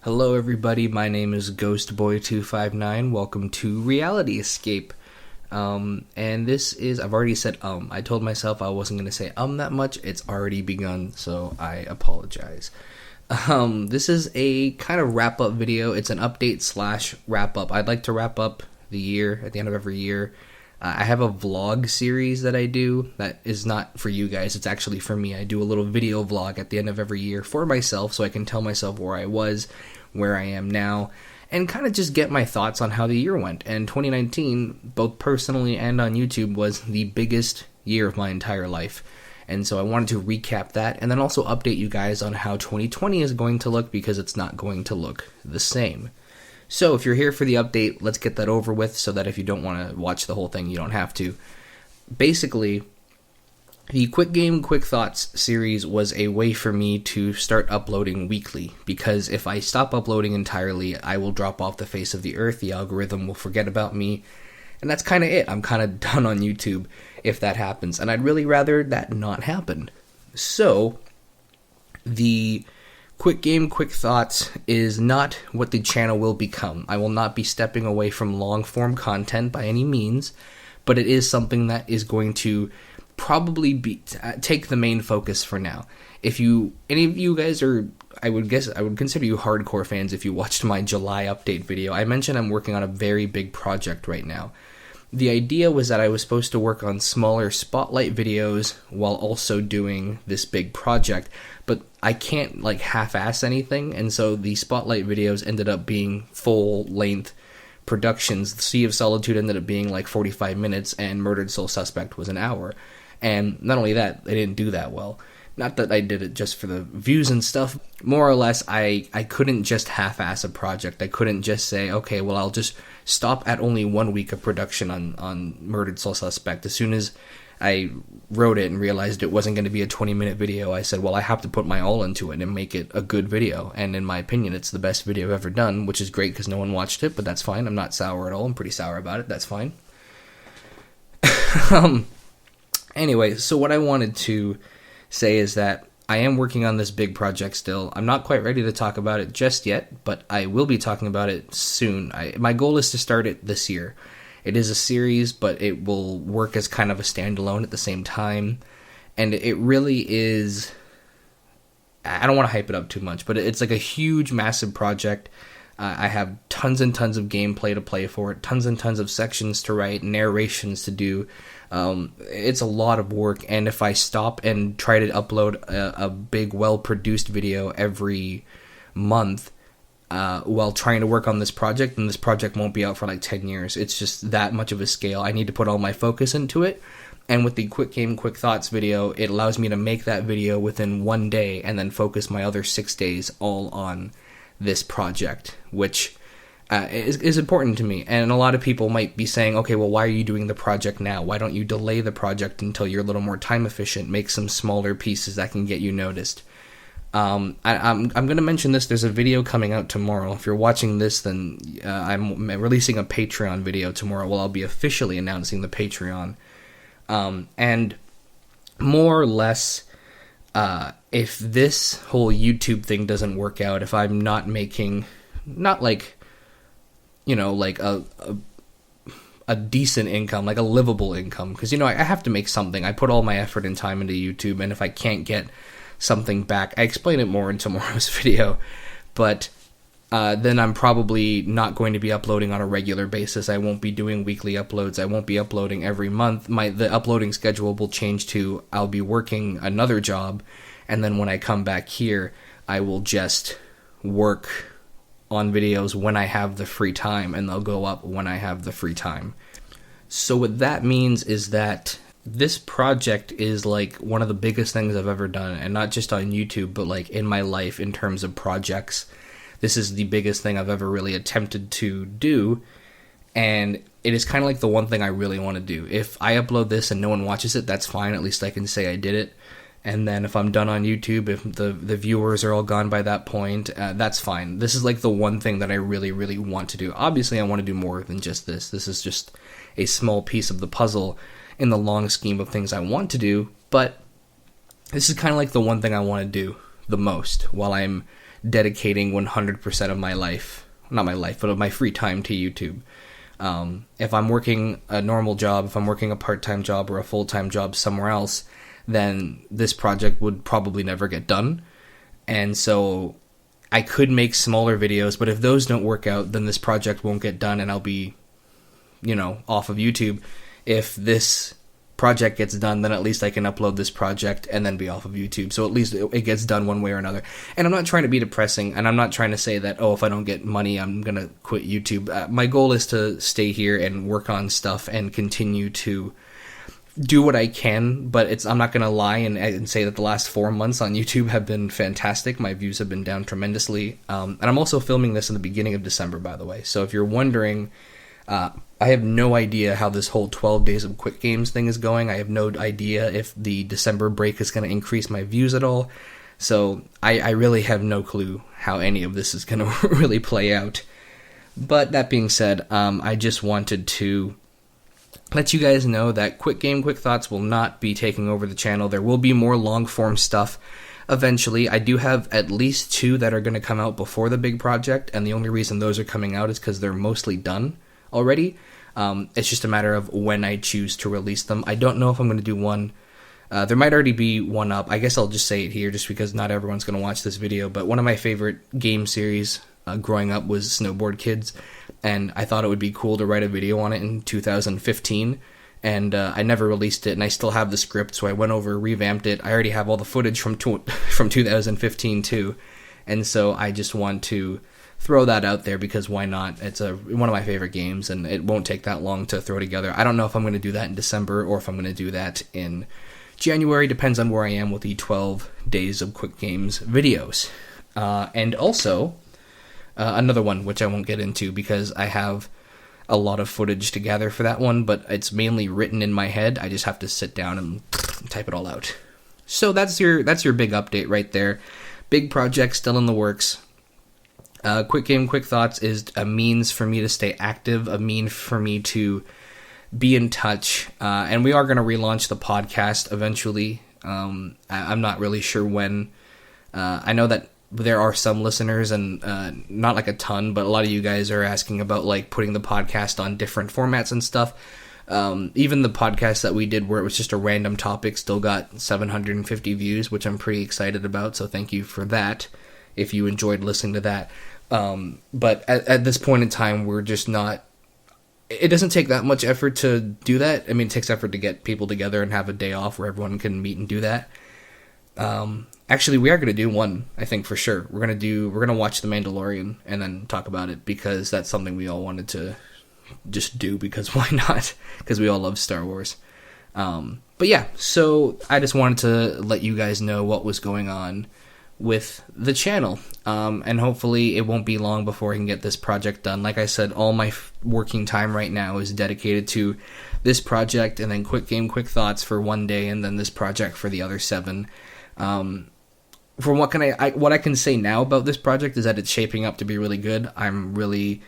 Hello, everybody. My name is GhostBoy259. Welcome to Reality Escape. And this is, I've already said I told myself I wasn't going to say that much. It's already begun, so I apologize. This is a kind of wrap-up video. It's an update slash wrap-up. I'd like to wrap up the year at the end of every year. I have a vlog series that I do that is not for you guys. It's actually for me. I do a little video vlog at the end of every year for myself so I can tell myself where I was, where I am now, and kind of just get my thoughts on how the year went. And 2019, both personally and on YouTube, was the biggest year of my entire life. And so I wanted to recap that and then also update you guys on how 2020 is going to look, because it's not going to look the same. So if you're here for the update, let's get that over with so that if you don't want to watch the whole thing, you don't have to. Basically, the Quick Game, Quick Thoughts series was a way for me to start uploading weekly, because if I stop uploading entirely, I will drop off the face of the earth, the algorithm will forget about me, and that's kind of it. I'm kind of done on YouTube if that happens, and I'd really rather that not happen. So, the Quick Game, Quick Thoughts is not what the channel will become. I will not be stepping away from long-form content by any means, but it is something that is going to probably take the main focus for now. If any of you guys are, I would consider you hardcore fans if you watched my July update video. I mentioned I'm working on a very big project right now. The idea was that I was supposed to work on smaller spotlight videos while also doing this big project, but I can't half-ass anything, and so the spotlight videos ended up being full-length productions. The Sea of Solitude ended up being 45 minutes, and Murdered Soul Suspect was an hour. And not only that, they didn't do that well. Not that I did it just for the views and stuff. More or less, I couldn't just half-ass a project. I couldn't just say, okay, well, I'll just stop at only 1 week of production on Murdered Soul Suspect. As soon as I wrote it and realized it wasn't going to be a 20-minute video, I said, well, I have to put my all into it and make it a good video. And in my opinion, it's the best video I've ever done, which is great because no one watched it, but that's fine. I'm not sour at all. I'm pretty sour about it. That's fine. Anyway, so what I wanted to say is that I am working on this big project still. I'm not quite ready to talk about it just yet, but I will be talking about it soon. My goal is to start it this year. It is a series, but it will work as kind of a standalone at the same time. And it really is, I don't want to hype it up too much, but it's like a huge, massive project. I have tons and tons of gameplay to play for it, tons and tons of sections to write, narrations to do. It's a lot of work, and if I stop and try to upload a big, well-produced video every month while trying to work on this project, then this project won't be out for 10 years. It's just that much of a scale. I need to put all my focus into it, and with the Quick Game, Quick Thoughts video, it allows me to make that video within 1 day and then focus my other 6 days all on this project, which is important to me. And a lot of people might be saying, okay, well, why are you doing the project now? Why don't you delay the project until you're a little more time efficient, make some smaller pieces that can get you noticed? I'm going to mention this. There's a video coming out tomorrow. If you're watching this, then I'm releasing a Patreon video tomorrow. Well, I'll be officially announcing the Patreon. And more or less, if this whole YouTube thing doesn't work out, if I'm not making, not a decent income, like a livable income, because, I have to make something. I put all my effort and time into YouTube, and if I can't get something back, I explain it more in tomorrow's video, but then I'm probably not going to be uploading on a regular basis. I won't be doing weekly uploads. I won't be uploading every month. The uploading schedule will change to I'll be working another job, and then when I come back here, I will just work on videos when I have the free time, and they'll go up when I have the free time. So what that means is that this project is one of the biggest things I've ever done, and not just on YouTube, but in my life in terms of projects. This is the biggest thing I've ever really attempted to do, and it is kind of the one thing I really want to do. If I upload this and no one watches it, that's fine. At least I can say I did it. And then if I'm done on YouTube, if the viewers are all gone by that point, that's fine. This is the one thing that I really, really want to do. Obviously, I want to do more than just this. This is just a small piece of the puzzle in the long scheme of things I want to do, but this is kind of the one thing I want to do the most while I'm dedicating 100% of my life, not my life, but of my free time to YouTube. If I'm working a normal job, if I'm working a part-time job or a full-time job somewhere else, then this project would probably never get done. And so I could make smaller videos, but if those don't work out, then this project won't get done and I'll be, off of YouTube. If this project gets done, then at least I can upload this project and then be off of YouTube. So at least it gets done one way or another. And I'm not trying to be depressing, and I'm not trying to say that, if I don't get money, I'm going to quit YouTube. My goal is to stay here and work on stuff and continue to do what I can, but I'm not going to lie and say that the last 4 months on YouTube have been fantastic. My views have been down tremendously. And I'm also filming this in the beginning of December, by the way. So if you're wondering, I have no idea how this whole 12 days of Quick Games thing is going. I have no idea if the December break is going to increase my views at all. So I really have no clue how any of this is going to really play out. But that being said, I just wanted to let you guys know that Quick Game, Quick Thoughts will not be taking over the channel. There will be more long-form stuff eventually. I do have at least 2 that are going to come out before the big project, and the only reason those are coming out is because they're mostly done already. It's just a matter of when I choose to release them. I don't know if I'm going to do one. There might already be one up. I guess I'll just say it here just because not everyone's going to watch this video, but one of my favorite game series growing up was Snowboard Kids, and I thought it would be cool to write a video on it in 2015, and I never released it, and I still have the script, so I went over, revamped it. I already have all the footage from 2015 too, and so I just want to throw that out there because why not? It's one of my favorite games, and it won't take that long to throw together. I don't know if I'm going to do that in December or if I'm going to do that in January. Depends on where I am with the 12 days of Quick Games videos. And also, another one, which I won't get into because I have a lot of footage to gather for that one, but it's mainly written in my head. I just have to sit down and type it all out. So that's your big update right there. Big project still in the works. Quick Game, Quick Thoughts is a means for me to stay active, a mean for me to be in touch, and we are going to relaunch the podcast eventually. I'm not really sure when. I know that there are some listeners, and not like a ton, but a lot of you guys are asking about like putting the podcast on different formats and stuff. Even the podcast that we did where it was just a random topic still got 750 views, which I'm pretty excited about, so thank you for that if you enjoyed listening to that. But at this point in time, we're just not... It doesn't take that much effort to do that. I mean, it takes effort to get people together and have a day off where everyone can meet and do that. Actually, we are going to do one, I think, for sure. We're going to watch The Mandalorian and then talk about it because that's something we all wanted to just do because why not? Because we all love Star Wars. But yeah, so I just wanted to let you guys know what was going on with the channel, and hopefully it won't be long before I can get this project done. Like I said, all my working time right now is dedicated to this project and then Quick Game, Quick Thoughts for one day and then this project for the other 7. From what I can say now about this project is that it's shaping up to be really good. I'm really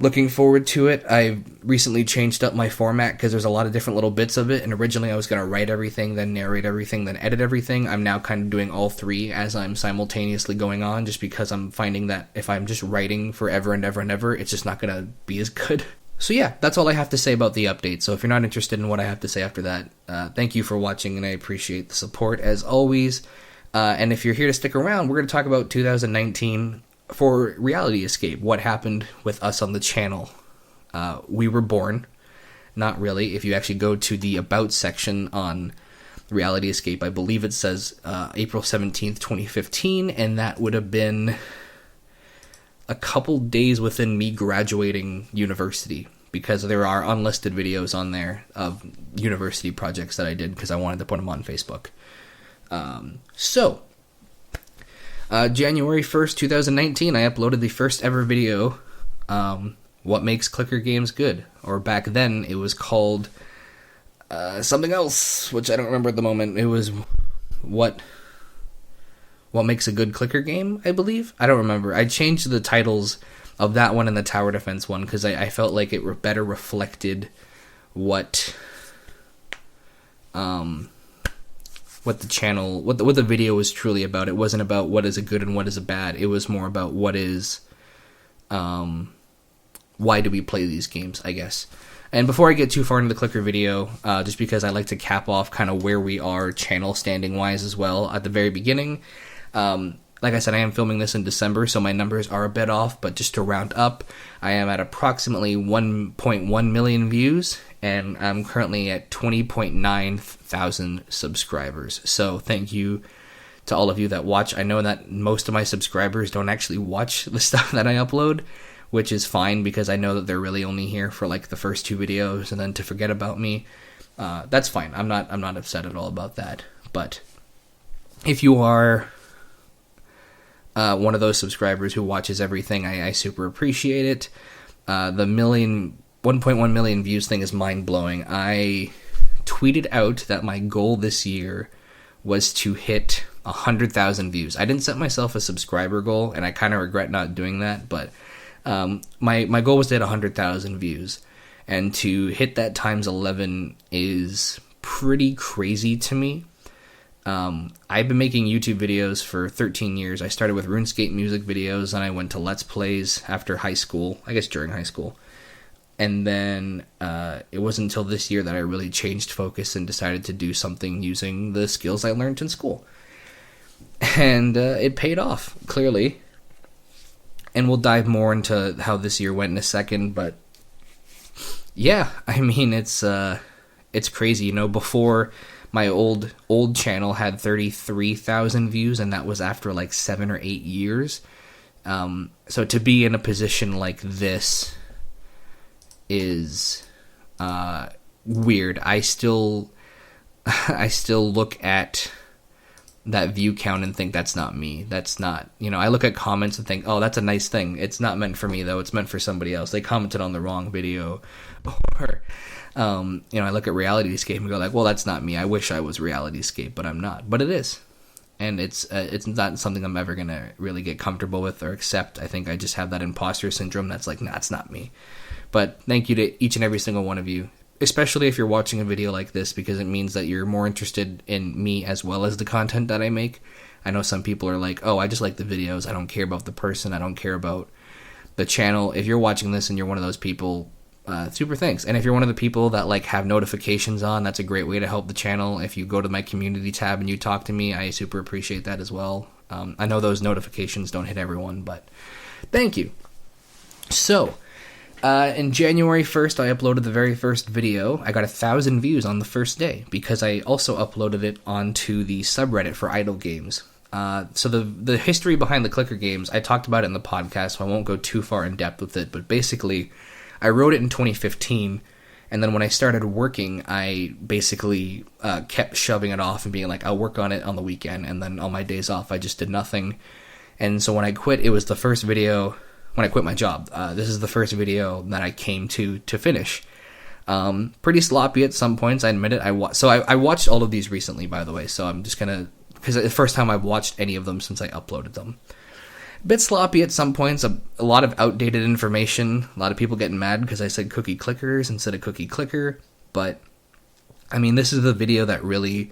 looking forward to it. I recently changed up my format because there's a lot of different little bits of it, and originally I was going to write everything, then narrate everything, then edit everything. I'm now kind of doing all 3 as I'm simultaneously going on, just because I'm finding that if I'm just writing forever and ever and ever, it's just not going to be as good. So yeah, that's all I have to say about the update. So if you're not interested in what I have to say after that, thank you for watching, and I appreciate the support as always. And if you're here to stick around, we're going to talk about 2019 for Reality Escape, what happened with us on the channel. We were born. Not really. If you actually go to the About section on Reality Escape, I believe it says April 17th, 2015, and that would have been a couple days within me graduating university, because there are unlisted videos on there of university projects that I did because I wanted to put them on Facebook. January 1st, 2019, I uploaded the first ever video, What Makes Clicker Games Good? Or back then, it was called something else, which I don't remember at the moment. It was What Makes a Good Clicker Game, I believe? I don't remember. I changed the titles of that one and the Tower Defense one because I felt like it better reflected what what the channel, what the video was truly about. It wasn't about what is a good and what is a bad. It was more about what is, why do we play these games, I guess. And before I get too far into the clicker video, just because I like to cap off kind of where we are channel standing wise as well at the very beginning. Like I said, I am filming this in December, so my numbers are a bit off, but just to round up, I am at approximately 1.1 million views, and I'm currently at 20.9 thousand subscribers. So thank you to all of you that watch. I know that most of my subscribers don't actually watch the stuff that I upload, which is fine because I know that they're really only here for like the first 2 videos and then to forget about me. That's fine. I'm not upset at all about that. But if you are one of those subscribers who watches everything, I super appreciate it. The 1.1 million views thing is mind-blowing. I tweeted out that my goal this year was to hit 100,000 views. I didn't set myself a subscriber goal, and I kind of regret not doing that, but my goal was to hit 100,000 views. And to hit that times 11 is pretty crazy to me. I've been making YouTube videos for 13 years. I started with RuneScape music videos, and I went to Let's Plays after high school, I guess during high school. And then it wasn't until this year that I really changed focus and decided to do something using the skills I learned in school. And it paid off, clearly. And we'll dive more into how this year went in a second, but yeah, I mean, it's crazy. You know, before my old channel had 33,000 views, and that was after like 7 or 8 years. So to be in a position like this is weird. I still look at that view count and think that's not me. That's not, you know, I look at comments and think, oh, that's a nice thing. It's not meant for me though. It's meant for somebody else. They commented on the wrong video. Or you know, I look at RealityScape and go like, well, that's not me. I wish I was RealityScape, but I'm not. But it is. And it's not something I'm ever going to really get comfortable with or accept. I think I just have that imposter syndrome that's like, nah, it's not me. But thank you to each and every single one of you, especially if you're watching a video like this, because it means that you're more interested in me as well as the content that I make. I know some people are like, oh, I just like the videos. I don't care about the person. I don't care about the channel. If you're watching this and you're one of those people, super thanks. And if you're one of the people that like have notifications on, that's a great way to help the channel. If you go to my community tab and you talk to me, I super appreciate that as well. I know those notifications don't hit everyone, but thank you. So in January 1st, I uploaded the very first video. I got 1,000 views on the first day because I also uploaded it onto the subreddit for idle games. So the history behind the clicker games, I talked about it in the podcast, so I won't go too far in depth with it, but basically I wrote it in 2015, and then when I started working, I basically kept shoving it off and being like, I'll work on it on the weekend, and then on my days off, I just did nothing. And so when I quit, it was the first video, when I quit my job, this is the first video that I came to finish. Pretty sloppy at some points, I admit it. I watched all of these recently, by the way, so I'm just gonna, because it's the first time I've watched any of them since I uploaded them. Bit sloppy at some points, a lot of outdated information, a lot of people getting mad because I said cookie clickers instead of cookie clicker, but I mean, this is the video that really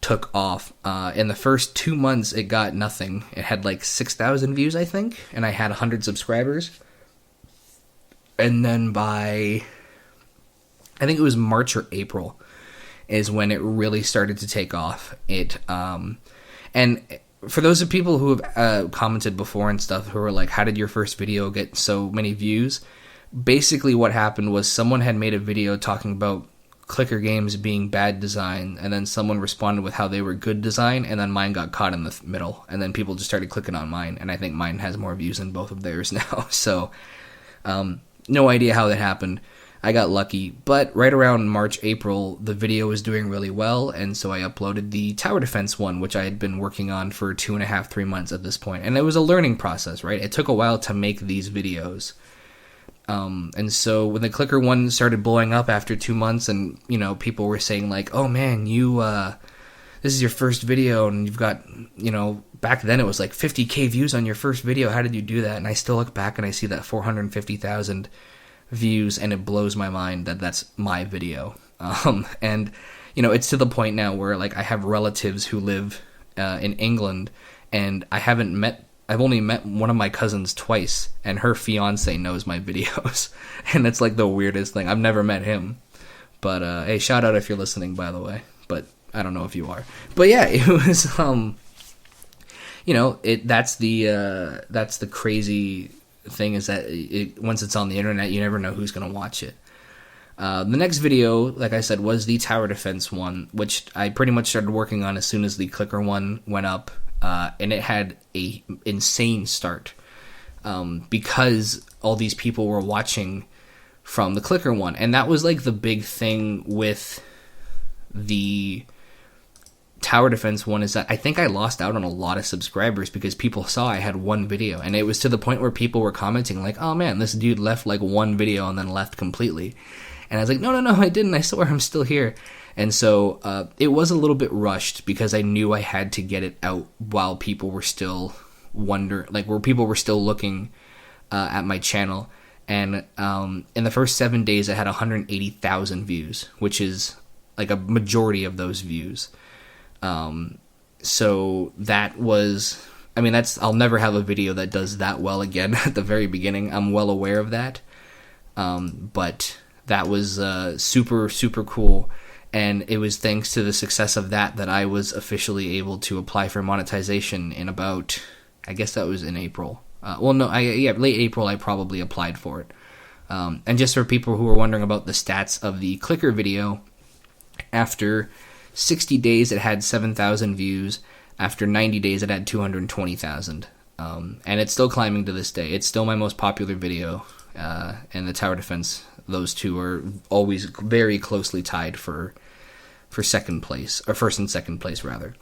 took off. In the first 2 months, it got nothing. It had like 6,000 views, I think, and I had 100 subscribers. And then by, I think it was March or April, is when it really started to take off. And for those of people who have commented before and stuff, who were like, how did your first video get so many views? Basically what happened was someone had made a video talking about clicker games being bad design, and then someone responded with how they were good design, and then mine got caught in the middle, and then people just started clicking on mine, and I think mine has more views than both of theirs now. So no idea how that happened. I got lucky, but right around March, April, the video was doing really well, and so I uploaded the tower defense one, which I had been working on for 2.5, 3 months at this point, and it was a learning process, right? It took a while to make these videos, and so when the clicker one started blowing up after 2 months, and, you know, people were saying like, oh man, this is your first video, and you've got, you know, back then it was like 50K views on your first video, how did you do that? And I still look back and I see that 450,000 views, and it blows my mind that that's my video. And it's to the point now where like I have relatives who live in England, and I've only met one of my cousins twice, and her fiance knows my videos, and it's like the weirdest thing. I've never met him, but hey, shout out if you're listening, by the way. But I don't know if you are. But yeah, it was that's the crazy thing, is that once it's on the internet, you never know who's gonna watch it. The next video, like I said, was the tower defense one, which I pretty much started working on as soon as the clicker one went up, and it had a insane start, because all these people were watching from the clicker one, and that was like the big thing with the tower defense one, is that I think I lost out on a lot of subscribers because people saw I had one video, and it was to the point where people were commenting like, oh man, this dude left like one video and then left completely. And I was like, no, I didn't. I swear I'm still here. And so it was a little bit rushed because I knew I had to get it out while people were still where people were still looking at my channel. And in the first 7 days, I had 180,000 views, which is like a majority of those views. So that was, I'll never have a video that does that well again at the very beginning. I'm well aware of that. But that was super, super cool. And it was thanks to the success of that I was officially able to apply for monetization in about, I guess that was in April. Late April I probably applied for it. And just for people who are wondering about the stats of the clicker video, after 60 days it had 7,000 views. After 90 days it had 220,000. And it's still climbing to this day. It's still my most popular video. And the tower defense, those two are always very closely tied for second place, or first and second place rather.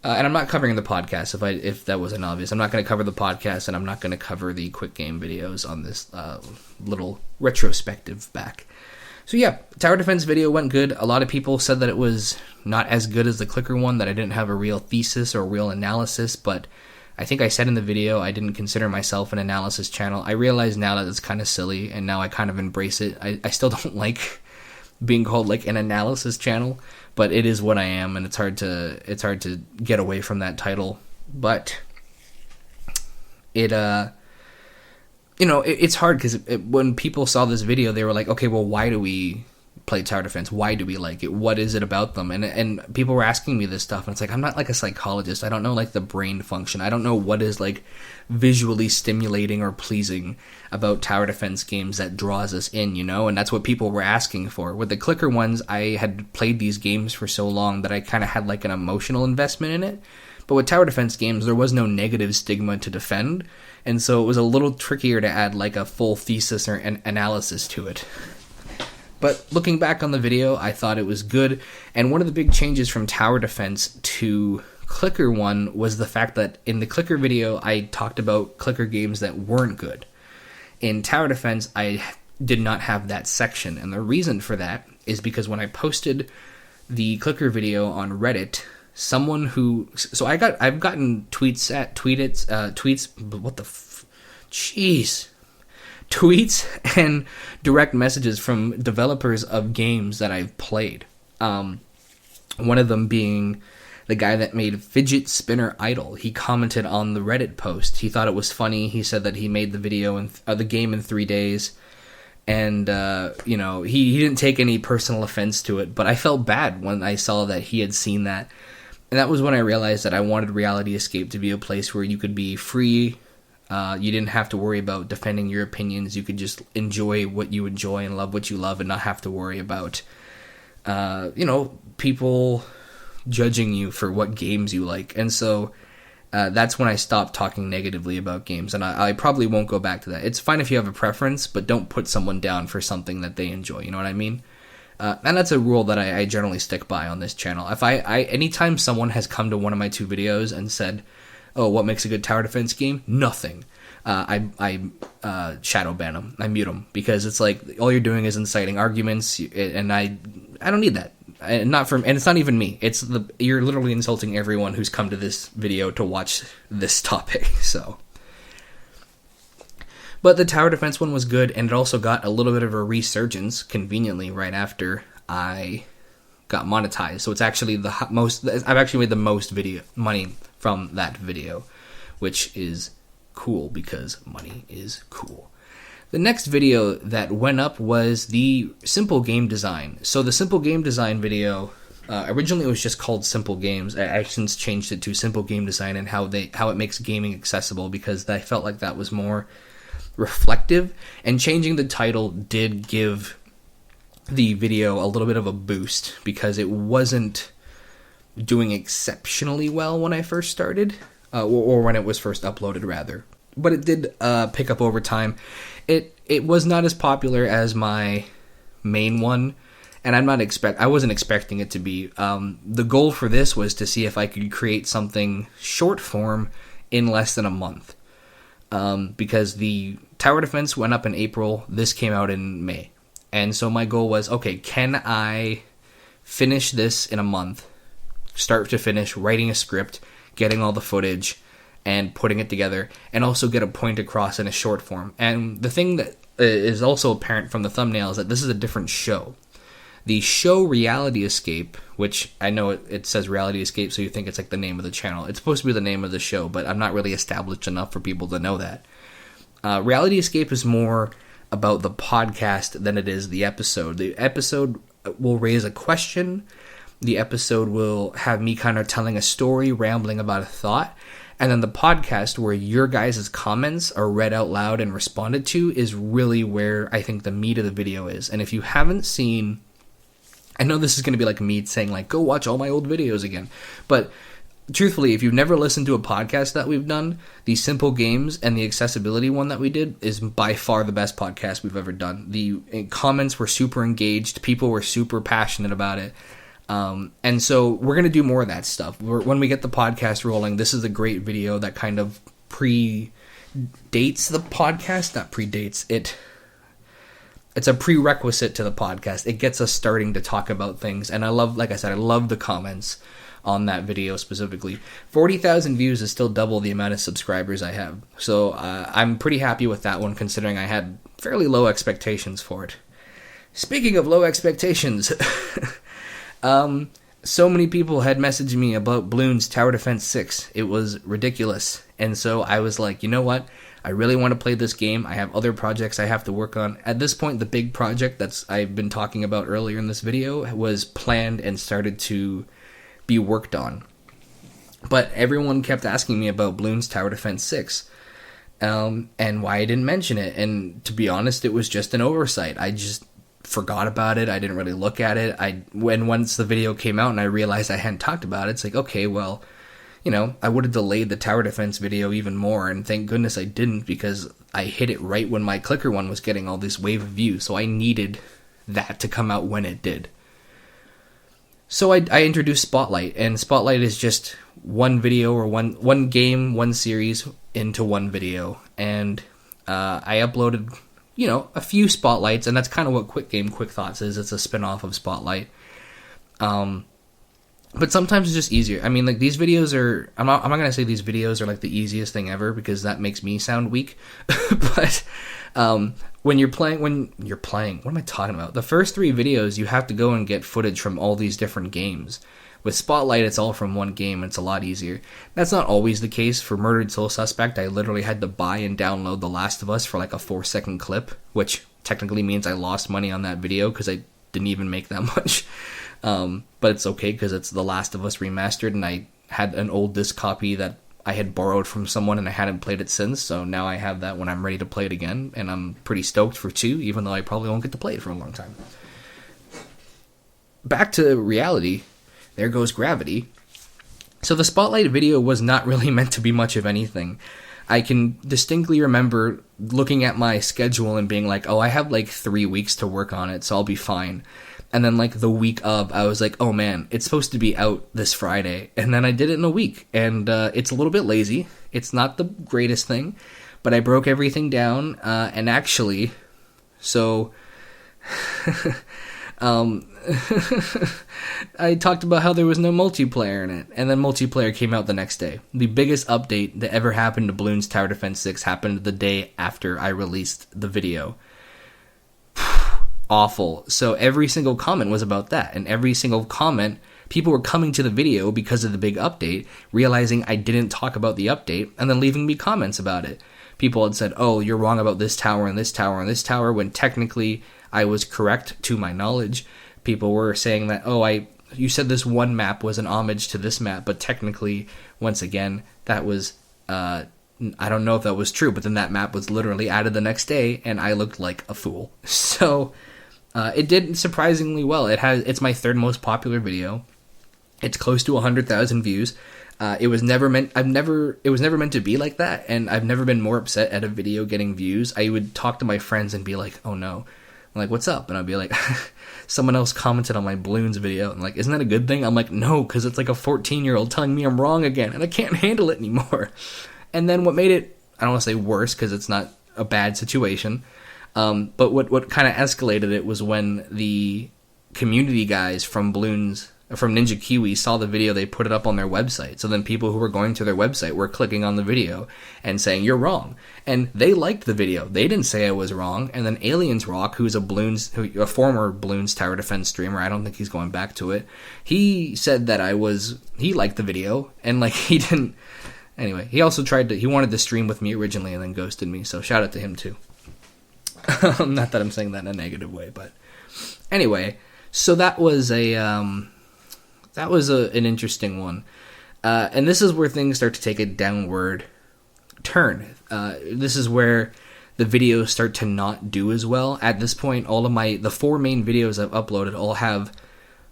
And I'm not covering the podcast, if that wasn't obvious. I'm not going to cover the podcast, and I'm not going to cover the quick game videos on this little retrospective back. So yeah, tower defense video went good. A lot of people said that it was not as good as the clicker one, that I didn't have a real thesis or real analysis, but I think I said in the video I didn't consider myself an analysis channel. I realize now that it's kind of silly, and now I kind of embrace it. I still don't like being called like an analysis channel, but it is what I am, and it's hard to get away from that title. But it's hard because when people saw this video, they were like, okay, well, why do we play tower defense? Why do we like it? What is it about them? And people were asking me this stuff, and it's like, I'm not like a psychologist. I don't know like the brain function. I don't know what is like visually stimulating or pleasing about tower defense games that draws us in, and that's what people were asking for. With the clicker ones, I had played these games for so long that I kind of had like an emotional investment in it. But with tower defense games, there was no negative stigma to defend, and so it was a little trickier to add like a full thesis or an analysis to it. But looking back on the video, I thought it was good, and one of the big changes from tower defense to clicker one was the fact that in the clicker video, I talked about clicker games that weren't good. In tower defense, I did not have that section, and the reason for that is because when I posted the clicker video on Reddit, I've gotten tweets and direct messages from developers of games that I've played. One of them being the guy that made Fidget Spinner Idol. He commented on the Reddit post. He thought it was funny. He said that he made the game in 3 days, and he didn't take any personal offense to it. But I felt bad when I saw that he had seen that, and that was when I realized that I wanted Reality Escape to be a place where you could be free. You didn't have to worry about defending your opinions. You could just enjoy what you enjoy and love what you love, and not have to worry about people judging you for what games you like. And so that's when I stopped talking negatively about games, and I probably won't go back to that. It's fine if you have a preference, but don't put someone down for something that they enjoy, you know what I mean? And that's a rule that I generally stick by on this channel. If anytime someone has come to one of my 2 videos and said, oh, what makes a good tower defense game? Nothing. I shadow ban them. I mute them, because it's like all you're doing is inciting arguments, and I don't need that. And it's not even me. You're literally insulting everyone who's come to this video to watch this topic. So, but the tower defense one was good, and it also got a little bit of a resurgence conveniently right after I got monetized. So it's actually I've actually made the most video money from that video, which is cool because money is cool. The next video that went up was the simple game design. So the simple game design video, originally it was just called Simple Games. I since changed it to Simple Game Design and how it makes gaming accessible, because I felt like that was more reflective, and changing the title did give the video a little bit of a boost because it wasn't doing exceptionally well when I first started, or when it was first uploaded rather. But it did pick up over time. It was not as popular as my main one, and I wasn't expecting it to be. The goal for this was to see if I could create something short form in less than a month, because the tower defense went up in April. This came out in May, and so my goal was, okay, can I finish this in a month, start to finish, writing a script, getting all the footage, and putting it together, and also get a point across in a short form. And the thing that is also apparent from the thumbnail is that this is a different show. The show Reality Escape, which I know it says Reality Escape, so you think it's like the name of the channel. It's supposed to be the name of the show, but I'm not really established enough for people to know that. Reality Escape is more about the podcast than it is the episode. The episode will raise a question. The episode will have me kind of telling a story, rambling about a thought. And then the podcast, where your guys' comments are read out loud and responded to, is really where I think the meat of the video is. And if you haven't seen, I know this is going to be like me saying, like, go watch all my old videos again. But truthfully, if you've never listened to a podcast that we've done, the Simple Games and the accessibility one that we did is by far the best podcast we've ever done. The comments were super engaged. People were super passionate about it. And so we're going to do more of that stuff. When we get the podcast rolling, this is a great video that kind of predates the podcast. Not predates it. It's a prerequisite to the podcast. It gets us starting to talk about things. And I love the comments on that video specifically. 40,000 views is still double the amount of subscribers I have. So I'm pretty happy with that one, considering I had fairly low expectations for it. Speaking of low expectations, so many people had messaged me about Bloons Tower Defense 6. It was ridiculous. And so I was like, you know what? I really want to play this game. I have other projects I have to work on. At this point, the big project I've been talking about earlier in this video was planned and started to be worked on. But everyone kept asking me about Bloons Tower Defense 6. And why I didn't mention it. And to be honest, it was just an oversight. I just forgot about it. I didn't really look at it. Once the video came out and I realized I hadn't talked about it, it's like, okay, well, I would have delayed the tower defense video even more, and thank goodness I didn't, because I hit it right when my clicker one was getting all this wave of views, so I needed that to come out when it did. So I introduced Spotlight, and Spotlight is just one video or one game, one series into one video, and I uploaded a few Spotlights, and that's kind of what Quick Game Quick Thoughts is. It's a spin-off of Spotlight. But sometimes it's just easier. I mean, like, these videos are, I'm not going to say these videos are like the easiest thing ever, because that makes me sound weak. But when you're playing, what am I talking about? The first 3 videos, you have to go and get footage from all these different games. With Spotlight, it's all from one game, and it's a lot easier. That's not always the case. For Murdered Soul Suspect, I literally had to buy and download The Last of Us for like a 4-second clip, which technically means I lost money on that video because I didn't even make that much. But it's okay because it's The Last of Us remastered, and I had an old disc copy that I had borrowed from someone, and I hadn't played it since, so now I have that when I'm ready to play it again, and I'm pretty stoked for 2, even though I probably won't get to play it for a long time. Back to reality. There goes gravity. So the Spotlight video was not really meant to be much of anything. I can distinctly remember looking at my schedule and being like, oh, I have like 3 weeks to work on it, so I'll be fine. And then like the week of, I was like, oh man, it's supposed to be out this Friday. And then I did it in a week. And it's a little bit lazy. It's not the greatest thing. But I broke everything down. And actually, so I talked about how there was no multiplayer in it. And then multiplayer came out the next day. The biggest update that ever happened to Bloons Tower Defense 6 happened the day after I released the video. awful. So every single comment was about that, and every single comment, people were coming to the video because of the big update, realizing I didn't talk about the update, and then leaving me comments about it. People had said, oh, you're wrong about this tower and this tower and this tower, when technically I was correct to my knowledge. People were saying that, oh, you said this one map was an homage to this map, but technically, once again, that was, I don't know if that was true, but then that map was literally added the next day, and I looked like a fool. So, it did surprisingly well. It's my third most popular video. It's close to 100,000 views. It was never meant to be like that, and I've never been more upset at a video getting views. I would talk to my friends and be like, oh no. I'm like, what's up? And I'd be like, someone else commented on my balloons video. And like, isn't that a good thing? I'm like, no, because it's like a 14-year-old telling me I'm wrong again, and I can't handle it anymore. And then what made it, I don't want to say worse, because it's not a bad situation, but what kind of escalated it was when the community guys from Ninja Kiwi saw the video, they put it up on their website. So then people who were going to their website were clicking on the video and saying, you're wrong. And they liked the video. They didn't say I was wrong. And then Aliens Rock, who's a former Bloons Tower Defense streamer, I don't think he's going back to it, he said that he liked the video, and like he didn't, anyway, he also he wanted to stream with me originally and then ghosted me, so shout out to him too. Not that I'm saying that in a negative way, but anyway, so that was an interesting one. And this is where things start to take a downward turn. This is where the videos start to not do as well. At this point, the 4 main videos I've uploaded all have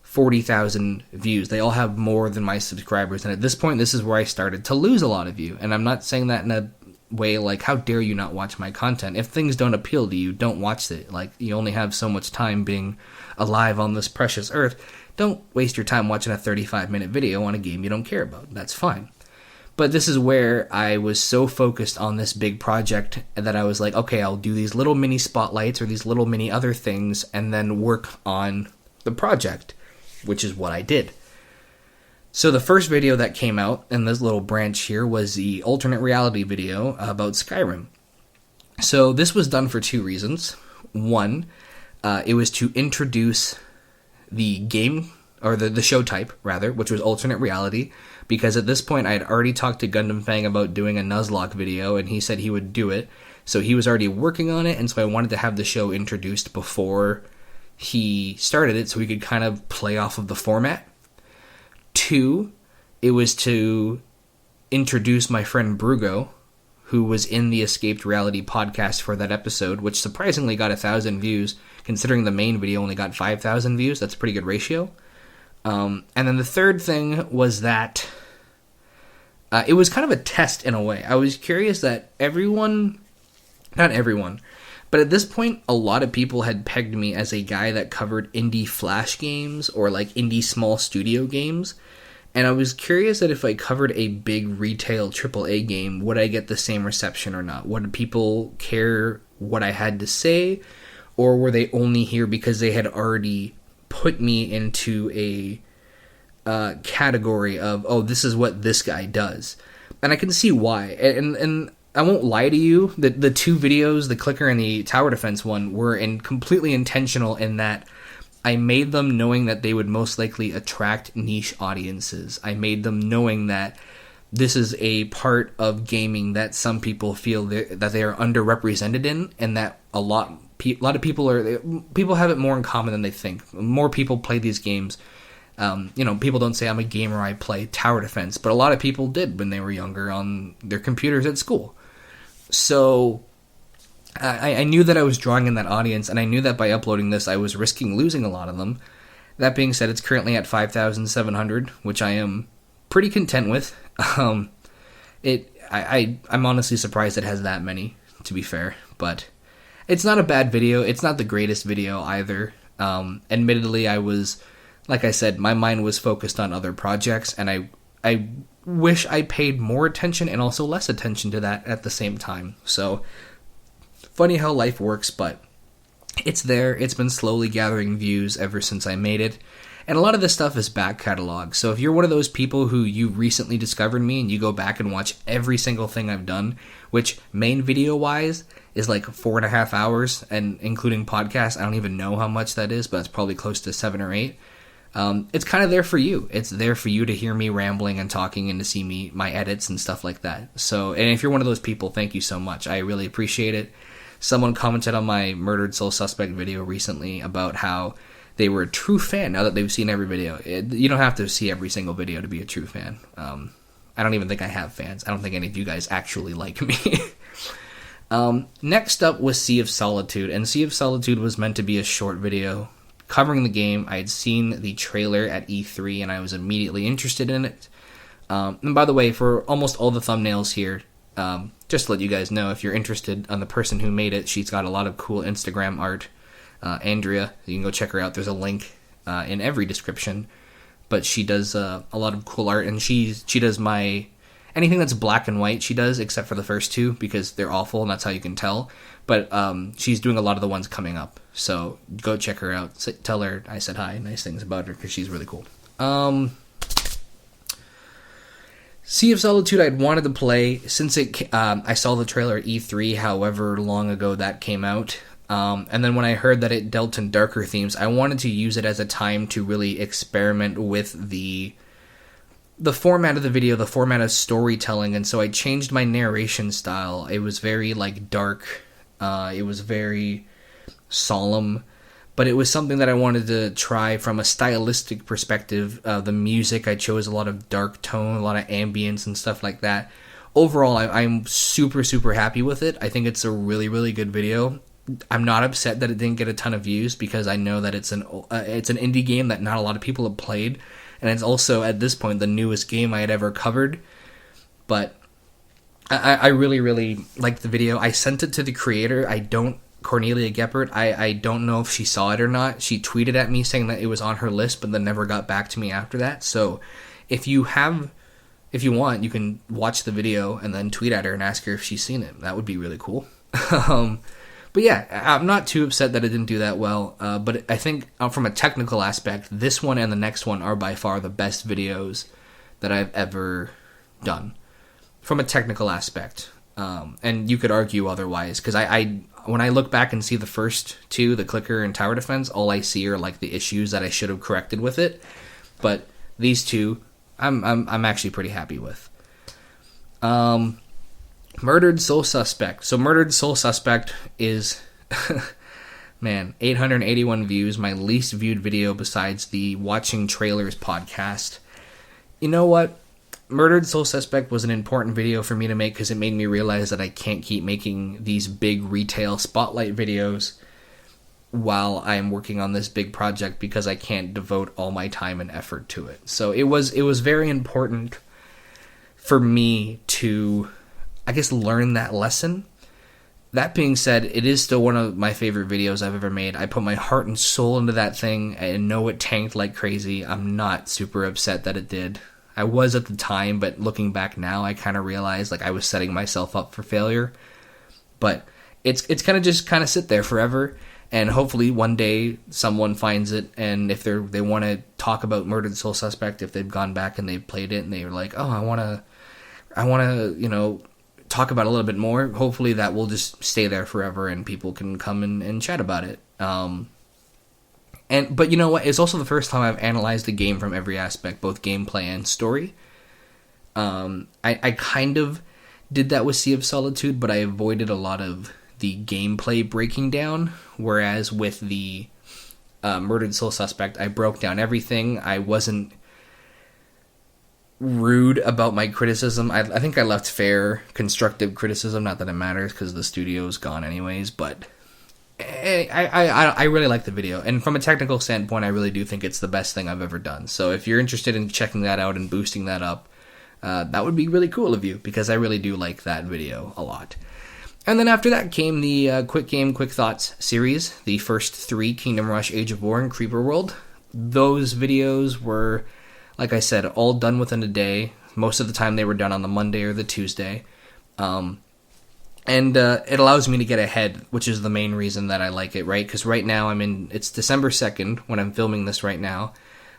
40,000 views. They all have more than my subscribers. And at this point, this is where I started to lose a lot of you. And I'm not saying that in a way like, how dare you not watch my content? If things don't appeal to you, don't watch it. Like, you only have so much time being alive on this precious earth. Don't waste your time watching a 35-minute video on a game you don't care about. That's fine. But this is where I was so focused on this big project that I was like, okay, I'll do these little mini spotlights or these little mini other things and then work on the project, which is what I did. So the first video that came out in this little branch here was the alternate reality video about Skyrim. So this was done for 2 reasons. One, it was to introduce the game, or the show type, rather, which was alternate reality, because at this point I had already talked to Gundam Fang about doing a Nuzlocke video, and he said he would do it, so he was already working on it, and so I wanted to have the show introduced before he started it, so we could kind of play off of the format. 2, it was to introduce my friend Brugo, who was in the Escaped Reality podcast for that episode, which surprisingly got 1,000 views, considering the main video only got 5,000 views. That's a pretty good ratio. And then the third thing was that it was kind of a test in a way. I was curious that not everyone, but at this point, a lot of people had pegged me as a guy that covered indie Flash games or like indie small studio games. And I was curious that if I covered a big retail AAA game, would I get the same reception or not? Would people care what I had to say? Or were they only here because they had already put me into a category of, oh, this is what this guy does? And I can see why. And I won't lie to you, the 2 videos, the Clicker and the Tower Defense one, were completely intentional in that I made them knowing that they would most likely attract niche audiences. I made them knowing that this is a part of gaming that some people feel that they are underrepresented in, and that a lot of people have it more in common than they think. More people play these games. People don't say I'm a gamer, I play Tower Defense, but a lot of people did when they were younger on their computers at school. So I knew that I was drawing in that audience, and I knew that by uploading this, I was risking losing a lot of them. That being said, it's currently at 5,700, which I am pretty content with. I'm honestly surprised it has that many, to be fair, but it's not a bad video. It's not the greatest video either. Admittedly, like I said, my mind was focused on other projects, and I wish I paid more attention and also less attention to that at the same time. So, funny how life works, but it's there. It's been slowly gathering views ever since I made it. And a lot of this stuff is back catalog. So if you're one of those people who you recently discovered me and you go back and watch every single thing I've done, which main video wise is like 4.5 hours, and including podcasts, I don't even know how much that is, but it's probably close to 7 or 8. It's kind of there for you. It's there for you to hear me rambling and talking and to see my edits and stuff like that. So, and if you're one of those people, thank you so much. I really appreciate it. Someone commented on my Murdered Soul Suspect video recently about how they were a true fan now that they've seen every video. You don't have to see every single video to be a true fan. I don't even think I have fans. I don't think any of you guys actually like me. Next up was Sea of Solitude, and Sea of Solitude was meant to be a short video covering the game. I had seen the trailer at E3, and I was immediately interested in it. And by the way, for almost all the thumbnails here, just to let you guys know, if you're interested on the person who made it, she's got a lot of cool Instagram art. Andrea, you can go check her out. There's a link in every description, but she does a lot of cool art, and she does my anything that's black and white. She does, except for the first two because they're awful, and that's how you can tell. But she's doing a lot of the ones coming up, so go check her out. Tell her I said hi, nice things about her, because she's really cool. Sea of Solitude I'd wanted to play since I saw the trailer at E3, however long ago that came out. And then when I heard that it dealt in darker themes, I wanted to use it as a time to really experiment with the format of the video, the format of storytelling, and so I changed my narration style. It was very, dark, it was very solemn, but it was something that I wanted to try from a stylistic perspective. The music, I chose a lot of dark tone, a lot of ambience and stuff like that. Overall, I'm super, super happy with it. I think it's a really, really good video. I'm not upset that it didn't get a ton of views because I know that it's an indie game that not a lot of people have played, and it's also at this point the newest game I had ever covered. But I really, really liked the video. I sent it to the creator. Cornelia Geppert. I don't know if she saw it or not. She tweeted at me saying that it was on her list, but then never got back to me after that. So if you want, you can watch the video and then tweet at her and ask her if she's seen it. That would be really cool. But yeah, I'm not too upset that it didn't do that well, but I think from a technical aspect, this one and the next one are by far the best videos that I've ever done. From a technical aspect. And you could argue otherwise, because when I look back and see the first two, the clicker and tower defense, all I see are the issues that I should have corrected with it. But these two, I'm actually pretty happy with. Murdered Soul Suspect. So Murdered Soul Suspect is, 881 views, my least viewed video besides the Watching Trailers podcast. You know what? Murdered Soul Suspect was an important video for me to make because it made me realize that I can't keep making these big retail spotlight videos while I'm working on this big project because I can't devote all my time and effort to it. So it was very important for me to, I guess, learn that lesson. That being said, it is still one of my favorite videos I've ever made. I put my heart and soul into that thing. I know it tanked like crazy. I'm not super upset that it did. I was at the time, but looking back now, I kind of realized I was setting myself up for failure. But it's kind of sit there forever, and hopefully one day someone finds it, and if they want to talk about Murdered Soul Suspect, if they've gone back and they've played it and they're like, oh, I want to talk about it a little bit more, hopefully that will just stay there forever and people can come and chat about it. But you know what? It's also the first time I've analyzed the game from every aspect, both gameplay and story. I kind of did that with Sea of Solitude, but I avoided a lot of the gameplay breaking down, whereas with the Murdered Soul Suspect, I broke down everything. I wasn't rude about my criticism. I think I left fair, constructive criticism, not that it matters because the studio's gone anyways, but I really like the video, and from a technical standpoint, I really do think it's the best thing I've ever done. So if you're interested in checking that out and boosting that up, that would be really cool of you, because I really do like that video a lot. And then after that came the Quick Game, Quick Thoughts series, the first 3, Kingdom Rush, Age of War, and Creeper World. Those videos were, like I said, all done within a day. Most of the time they were done on the Monday or the Tuesday. And it allows me to get ahead, which is the main reason that I like it, right? Because right now it's December 2nd when I'm filming this right now.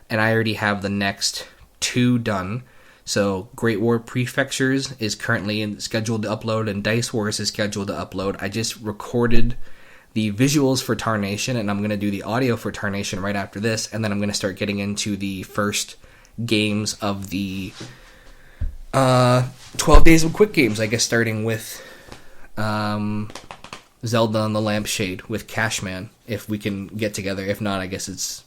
and I already have the next 2 done. So Great War Prefectures is currently scheduled to upload, and Dice Wars is scheduled to upload. I just recorded the visuals for Tarnation, and I'm going to do the audio for Tarnation right after this, and then I'm going to start getting into the first games of the 12 Days of Quick Games, I guess, starting with Zelda and the Lampshade with Cashman, if we can get together. If not, I guess it's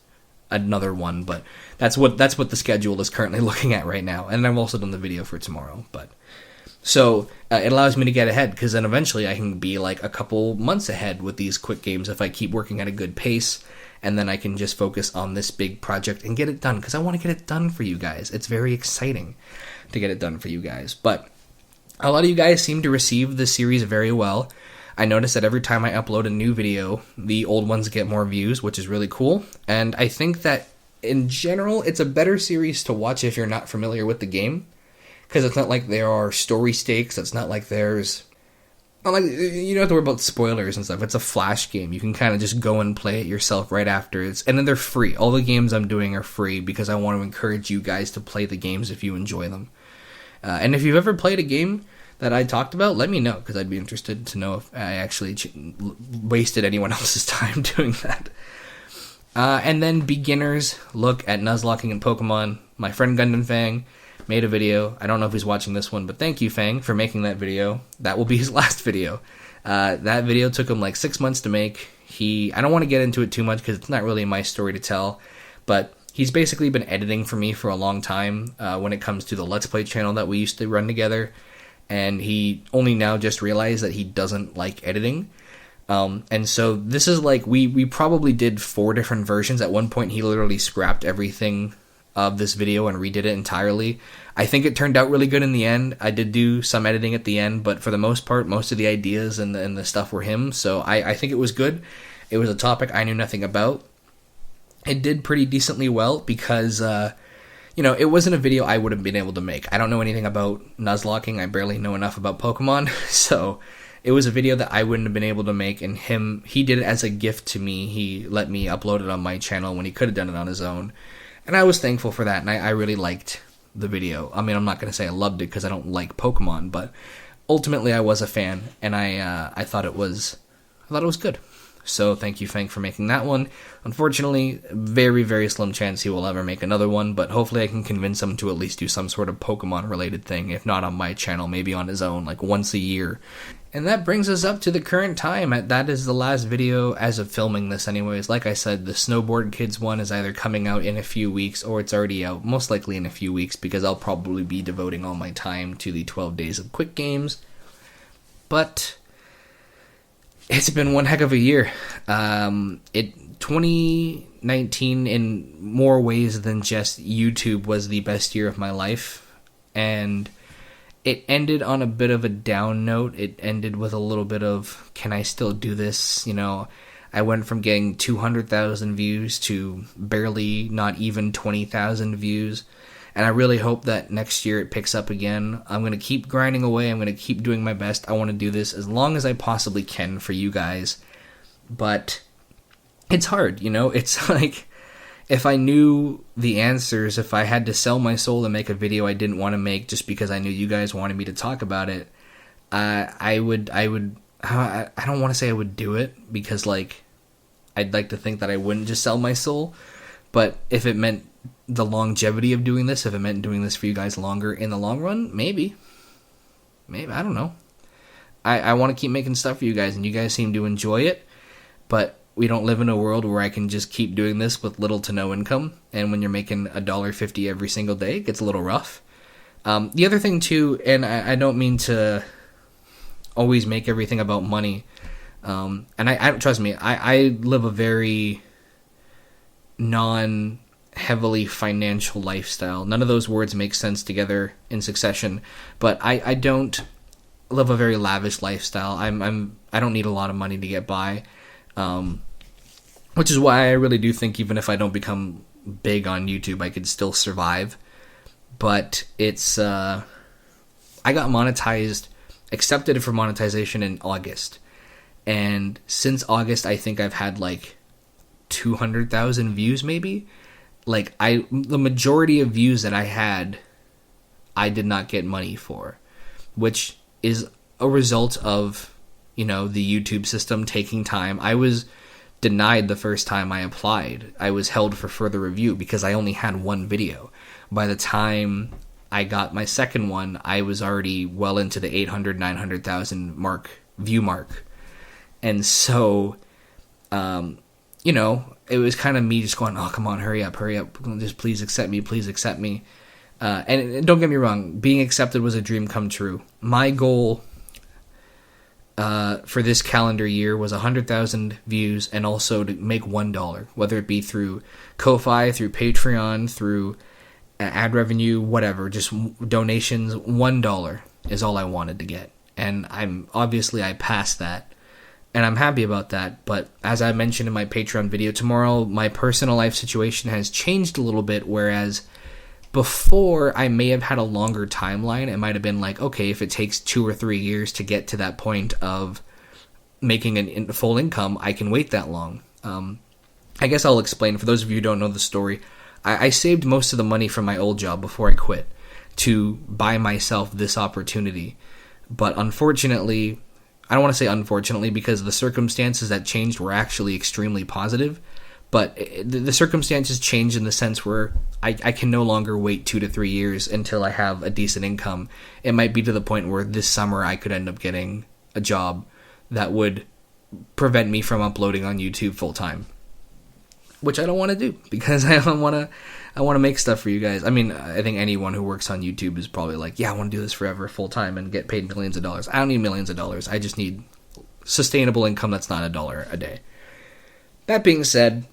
another one, but that's what the schedule is currently looking at right now. And I've also done the video for tomorrow, but so it allows me to get ahead, because then eventually I can be like a couple months ahead with these quick games if I keep working at a good pace, and then I can just focus on this big project and get it done, because I want to get it done for you guys. It's very exciting to get it done for you guys. But a lot of you guys seem to receive the series very well. I notice that every time I upload a new video, the old ones get more views, which is really cool. And I think that in general, it's a better series to watch if you're not familiar with the game, because it's not like there are story stakes. It's not like there's, like, you don't have to worry about spoilers and stuff. It's a Flash game. You can kind of just go and play it yourself right after. And then they're free. All the games I'm doing are free because I want to encourage you guys to play the games if you enjoy them. And if you've ever played a game that I talked about, let me know, because I'd be interested to know if I actually wasted anyone else's time doing that. And then beginners look at Nuzlocking and Pokemon. My friend Gundam Fang made a video. I don't know if he's watching this one, but thank you, Fang, for making that video. That will be his last video. That video took him like 6 months to make. I don't want to get into it too much because it's not really my story to tell, but he's basically been editing for me for a long time when it comes to the Let's Play channel that we used to run together, and he only now just realized that he doesn't like editing. And so this is like, we probably did 4 different versions. At one point, he literally scrapped everything of this video and redid it entirely. I think it turned out really good in the end. I did do some editing at the end, but for the most part, most of the ideas and the stuff were him. So I think it was good. It was a topic I knew nothing about. It did pretty decently well because, it wasn't a video I would have been able to make. I don't know anything about Nuzlocking. I barely know enough about Pokemon. So it was a video that I wouldn't have been able to make, and he did it as a gift to me. He let me upload it on my channel when he could have done it on his own. And I was thankful for that, and I really liked the video. I mean, I'm not going to say I loved it because I don't like Pokemon, but ultimately I was a fan, and I thought it was good. So thank you, Fang, for making that one. Unfortunately, very, very slim chance he will ever make another one, but hopefully I can convince him to at least do some sort of Pokemon-related thing, if not on my channel, maybe on his own, like once a year. And that brings us up to the current time. That is the last video as of filming this anyways. Like I said, the Snowboard Kids one is either coming out in a few weeks or it's already out, most likely in a few weeks, because I'll probably be devoting all my time to the 12 Days of Quick Games. But it's been one heck of a year. 2019, in more ways than just YouTube, was the best year of my life. And it ended on a bit of a down note. It ended with a little bit of, can I still do this? I went from getting 200,000 views to barely not even 20,000 views. And I really hope that next year it picks up again. I'm going to keep grinding away. I'm going to keep doing my best. I want to do this as long as I possibly can for you guys. But it's hard, It's like, if I knew the answers, if I had to sell my soul to make a video I didn't want to make just because I knew you guys wanted me to talk about it, I don't want to say I would do it, because I'd like to think that I wouldn't just sell my soul. But if it meant the longevity of doing this, if it meant doing this for you guys longer in the long run, maybe, I don't know. I want to keep making stuff for you guys, and you guys seem to enjoy it, but we don't live in a world where I can just keep doing this with little to no income, and when you're making $1.50 every single day, it gets a little rough. The other thing too, and I don't mean to always make everything about money, and I trust me, I live a very non-heavily financial lifestyle. None of those words make sense together in succession, but I don't live a very lavish lifestyle. I don't need a lot of money to get by. Which is why I really do think even if I don't become big on YouTube, I could still survive. But it's, I got monetized, accepted for monetization in August. And since August, I think I've had 200,000 views maybe. like the majority of views that I had, I did not get money for, which is a result of, the YouTube system taking time. I was denied the first time I applied. I was held for further review because I only had one video. By the time I got my second one, I was already well into the 800, 900,000 view mark. And so, it was kind of me just going, oh, come on, hurry up, just please accept me. And don't get me wrong, being accepted was a dream come true. My goal for this calendar year was 100,000 views and also to make $1, whether it be through Ko-Fi, through Patreon, through ad revenue, whatever, just donations. $1 is all I wanted to get. And I passed that. And I'm happy about that. But as I mentioned in my Patreon video tomorrow, my personal life situation has changed a little bit, whereas before, I may have had a longer timeline. It might have been like, okay, if it takes 2 or 3 years to get to that point of making a full income, I can wait that long. I guess I'll explain. For those of you who don't know the story, I saved most of the money from my old job before I quit to buy myself this opportunity. But unfortunately, I don't want to say unfortunately, because the circumstances that changed were actually extremely positive. But the circumstances changed in the sense where I can no longer wait 2 to 3 years until I have a decent income. It might be to the point where this summer I could end up getting a job that would prevent me from uploading on YouTube full time, which I don't want to do because I want to make stuff for you guys. I mean, I think anyone who works on YouTube is probably like, yeah, I want to do this forever full time and get paid millions of dollars. I don't need millions of dollars. I just need sustainable income that's not $1 a day. That being said,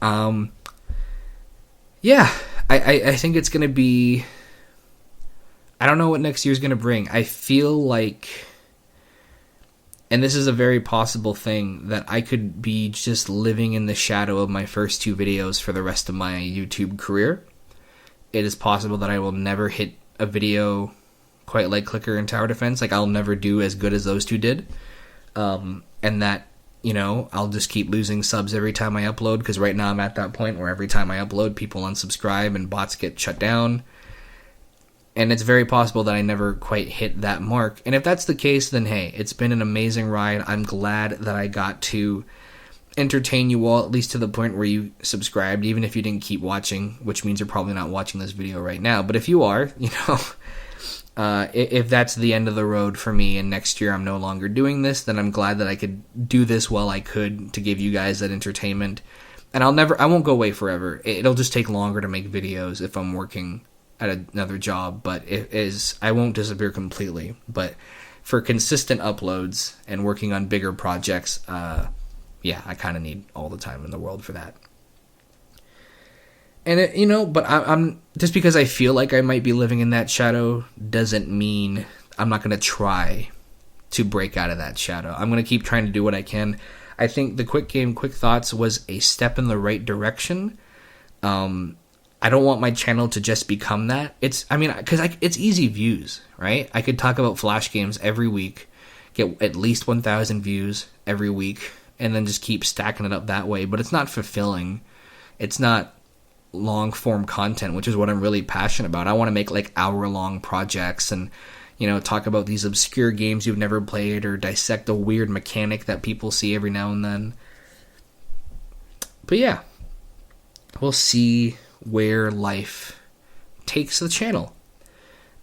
I think it's going to be, I don't know what next year's going to bring. I feel like, and this is a very possible thing, that I could be just living in the shadow of my first 2 videos for the rest of my YouTube career. It is possible that I will never hit a video quite like Clicker and Tower Defense. Like, I'll never do as good as those 2 did. And that, I'll just keep losing subs every time I upload, because right now I'm at that point where every time I upload, people unsubscribe and bots get shut down. And it's very possible that I never quite hit that mark. And if that's the case, then hey, it's been an amazing ride. I'm glad that I got to entertain you all, at least to the point where you subscribed, even if you didn't keep watching, which means you're probably not watching this video right now. But if you are, if that's the end of the road for me and next year I'm no longer doing this, then I'm glad that I could do this while I could to give you guys that entertainment. And I won't go away forever. It'll just take longer to make videos if I'm working at another job, but I won't disappear completely. But for consistent uploads and working on bigger projects, I kind of need all the time in the world for that. And but I'm just because I feel like I might be living in that shadow doesn't mean I'm not going to try to break out of that shadow. I'm going to keep trying to do what I can. I think the Quick Game, Quick Thoughts was a step in the right direction. I don't want my channel to just become that. Because it's easy views, right? I could talk about Flash games every week, get at least 1,000 views every week, and then just keep stacking it up that way. But it's not fulfilling. It's not long form content, which is what I'm really passionate about. I want to make like hour-long projects and talk about these obscure games you've never played or dissect a weird mechanic that people see every now and then. But yeah, we'll see where life takes the channel.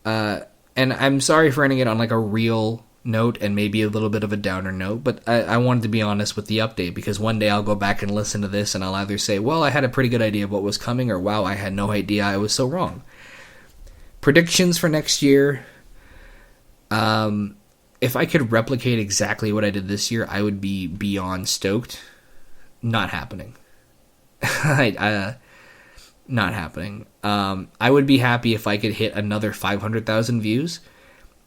And I'm sorry for ending it on like a real note and maybe a little bit of a downer note, but I wanted to be honest with the update, because one day I'll go back and listen to this and I'll either say, well, I had a pretty good idea of what was coming, or wow, I had no idea I was so wrong. Predictions for next year. If I could replicate exactly what I did this year, I would be beyond stoked. Not happening. Not happening. I would be happy if I could hit another 500,000 views,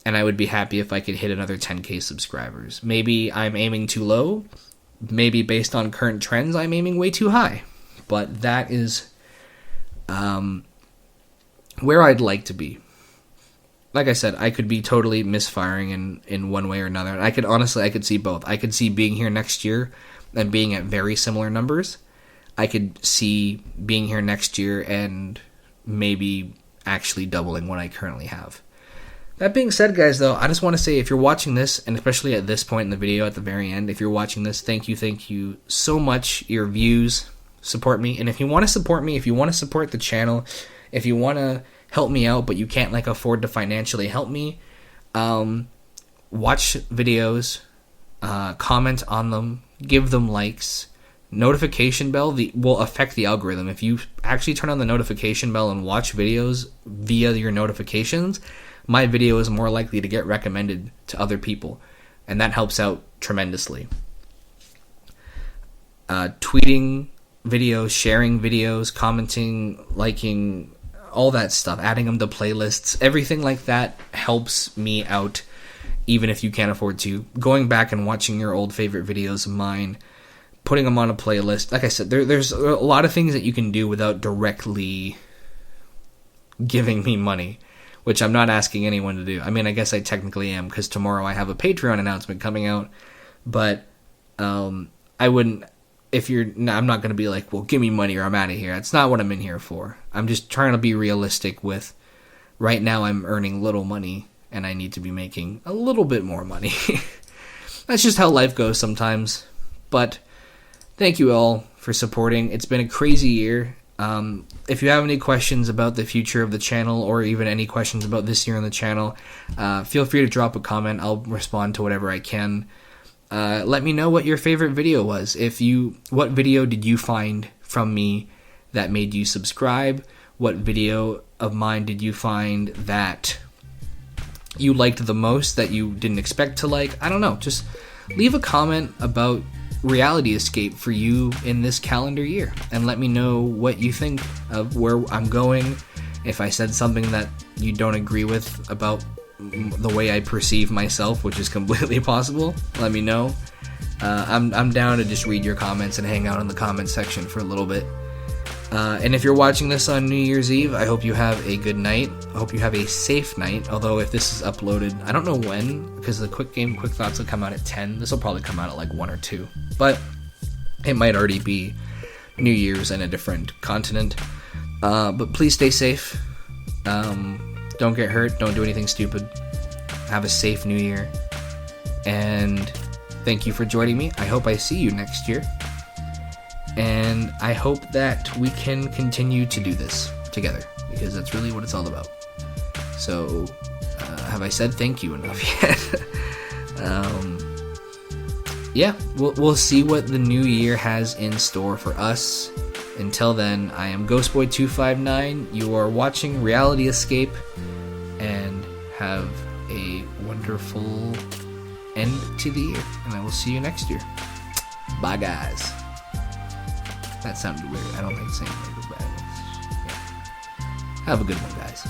and I would be happy if I could hit another 10K subscribers. Maybe I'm aiming too low. Maybe based on current trends, I'm aiming way too high. But that is where I'd like to be. Like I said, I could be totally misfiring in one way or another. And I could see both. I could see being here next year and being at very similar numbers. I could see being here next year and maybe actually doubling what I currently have. That being said, guys, though, I just want to say, if you're watching this, and especially at this point in the video, at the very end, if you're watching this, thank you so much. Your views support me. And if you want to support me, if you want to support the channel, if you want to help me out, but you can't afford to financially help me, watch videos, comment on them, give them likes. Notification bell will affect the algorithm. If you actually turn on the notification bell and watch videos via your notifications, my video is more likely to get recommended to other people, and that helps out tremendously. Tweeting videos, sharing videos, commenting, liking, all that stuff, adding them to playlists, everything like that helps me out, even if you can't afford to. Going back and watching your old favorite videos of mine, putting them on a playlist. Like I said, there's a lot of things that you can do without directly giving me money, which I'm not asking anyone to do. I mean, I guess I technically am, because tomorrow I have a Patreon announcement coming out, but I wouldn't, I'm not going to be like, well, give me money or I'm out of here. That's not what I'm in here for. I'm just trying to be realistic with, right now I'm earning little money, and I need to be making a little bit more money. That's just how life goes sometimes, but thank you all for supporting. It's been a crazy year. If you have any questions about the future of the channel, or even any questions about this year on the channel, feel free to drop a comment. I'll respond to whatever I can. Let me know what your favorite video was. What video did you find from me that made you subscribe? What video of mine did you find that you liked the most that you didn't expect to like? I don't know. Just leave a comment about Reality Escape for you in this calendar year, and let me know what you think of where I'm going. If I said something that you don't agree with about the way I perceive myself, which is completely possible, let me know. I'm down to just read your comments and hang out in the comment section for a little bit. And if you're watching this on New Year's Eve, I hope you have a good night. I hope you have a safe night. Although if this is uploaded, I don't know when, because the Quick Thoughts will come out at 10. This will probably come out at 1 or 2. But it might already be New Year's in a different continent. But please stay safe. Don't get hurt. Don't do anything stupid. Have a safe New Year. And thank you for joining me. I hope I see you next year. And I hope that we can continue to do this together, because that's really what it's all about. So, have I said thank you enough yet? Yeah, we'll see what the new year has in store for us. Until then, I am Ghostboy259. You are watching Reality Escape, and have a wonderful end to the year. And I will see you next year. Bye, guys. That sounded weird. I don't think saying weird was bad. Yeah. Have a good one, guys.